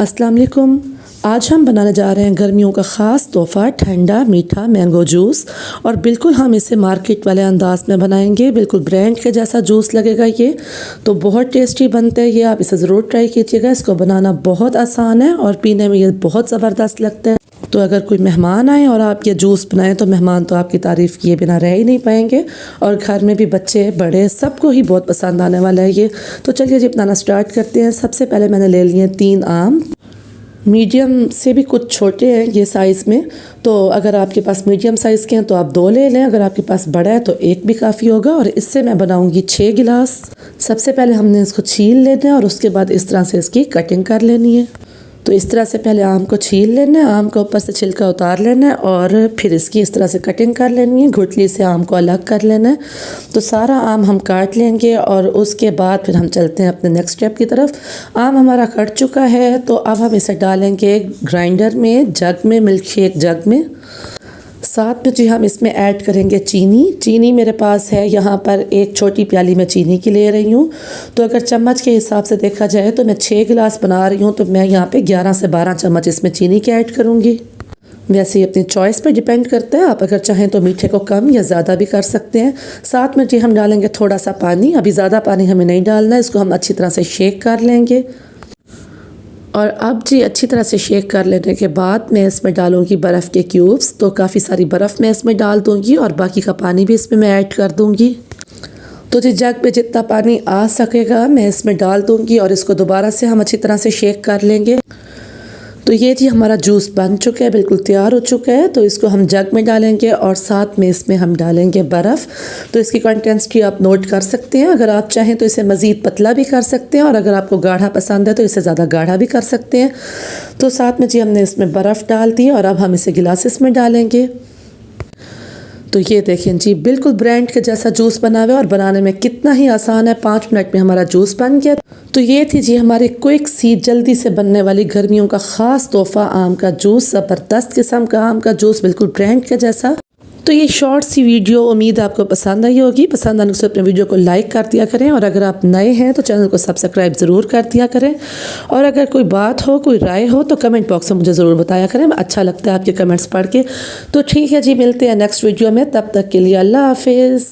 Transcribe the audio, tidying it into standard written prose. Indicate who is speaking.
Speaker 1: अस्सलाम वालेकुम। आज हम बनाने जा रहे हैं गर्मियों का ख़ास तोहफ़ा ठंडा मीठा मैंगो जूस। और बिल्कुल हम इसे मार्केट वाले अंदाज में बनाएंगे, बिल्कुल ब्रांड के जैसा जूस लगेगा ये। तो बहुत टेस्टी बनते हैं ये, आप इसे ज़रूर ट्राई कीजिएगा। इसको बनाना बहुत आसान है और पीने में ये बहुत ज़बरदस्त लगते हैं। तो अगर कोई मेहमान आए और आप ये जूस बनाएं तो मेहमान तो आपकी तारीफ़ किए बिना रह ही नहीं पाएंगे। और घर में भी बच्चे बड़े सबको ही बहुत पसंद आने वाला है ये। तो चलिए जी बनाना स्टार्ट करते हैं। सबसे पहले मैंने ले लिए 3 आम, मीडियम से भी कुछ छोटे हैं ये साइज़ में। तो अगर आपके पास मीडियम साइज़ के हैं तो आप 2 ले लें, अगर आपके पास बड़ा है तो 1 भी काफ़ी होगा। और इससे मैं बनाऊंगी 6 गिलास। सबसे पहले हमने इसको छील लेना है और उसके बाद इस तरह से इसकी कटिंग कर लेनी है। तो इस तरह से पहले आम को छील लेना है, आम का ऊपर से छिलका उतार लेना है और फिर इसकी इस तरह से कटिंग कर लेनी है। गुठली से आम को अलग कर लेना है। तो सारा आम हम काट लेंगे और उसके बाद फिर हम चलते हैं अपने नेक्स्ट स्टेप की तरफ। आम हमारा कट चुका है तो अब हम इसे डालेंगे ग्राइंडर में, जग में, मिल्क शेक जग में। साथ में जी हम इसमें ऐड करेंगे चीनी। चीनी मेरे पास है यहाँ पर 1 छोटी प्याली में चीनी की ले रही हूँ। तो अगर चम्मच के हिसाब से देखा जाए तो मैं 6 गिलास बना रही हूँ, तो मैं यहाँ पे 11 से 12 चम्मच इसमें चीनी के ऐड करूँगी। वैसे ही अपनी चॉइस पे डिपेंड करता है, आप अगर चाहें तो मीठे को कम या ज़्यादा भी कर सकते हैं। साथ में जी हम डालेंगे थोड़ा सा पानी। अभी ज़्यादा पानी हमें नहीं डालना है, इसको हम अच्छी तरह से शेक कर लेंगे। और अब जी अच्छी तरह से शेक कर लेने के बाद मैं इसमें डालूंगी बर्फ़ के क्यूब्स। तो काफ़ी सारी बर्फ़ मैं इसमें डाल दूंगी और बाकी का पानी भी इसमें मैं ऐड कर दूंगी। तो जी जग पे जितना पानी आ सकेगा मैं इसमें डाल दूंगी और इसको दोबारा से हम अच्छी तरह से शेक कर लेंगे। तो ये जी हमारा जूस बन चुका है, बिल्कुल तैयार हो चुका है। तो इसको हम जग में डालेंगे और साथ में इसमें हम डालेंगे बर्फ़। तो इसकी कंसिस्टेंसी आप नोट कर सकते हैं, अगर आप चाहें तो इसे मज़ीद पतला भी कर सकते हैं और अगर आपको गाढ़ा पसंद है तो इसे ज़्यादा गाढ़ा भी कर सकते हैं। तो साथ में जी हमने इसमें बर्फ़ डाल दी और अब हम इसे गिलासेस में डालेंगे। तो ये देखें जी बिल्कुल ब्रांड के जैसा जूस बना हुआ है और बनाने में कितना ही आसान है, 5 मिनट में हमारा जूस बन गया। तो ये थी जी हमारी क्विक सी जल्दी से बनने वाली गर्मियों का ख़ास तोहफ़ा आम का जूस। ज़बरदस्त किस्म का आम का जूस, बिल्कुल ब्रांड के जैसा। तो ये शॉर्ट सी वीडियो उम्मीद आपको पसंद आई होगी। पसंद आने से अपने वीडियो को लाइक कर दिया करें और अगर आप नए हैं तो चैनल को सब्सक्राइब ज़रूर कर दिया करें। और अगर कोई बात हो, कोई राय हो तो कमेंट बॉक्स में मुझे ज़रूर बताया करें, अच्छा लगता है आपके कमेंट्स पढ़ के। तो ठीक है जी, मिलते हैं नेक्स्ट वीडियो में, तब तक के लिए अल्लाह हाफिज़।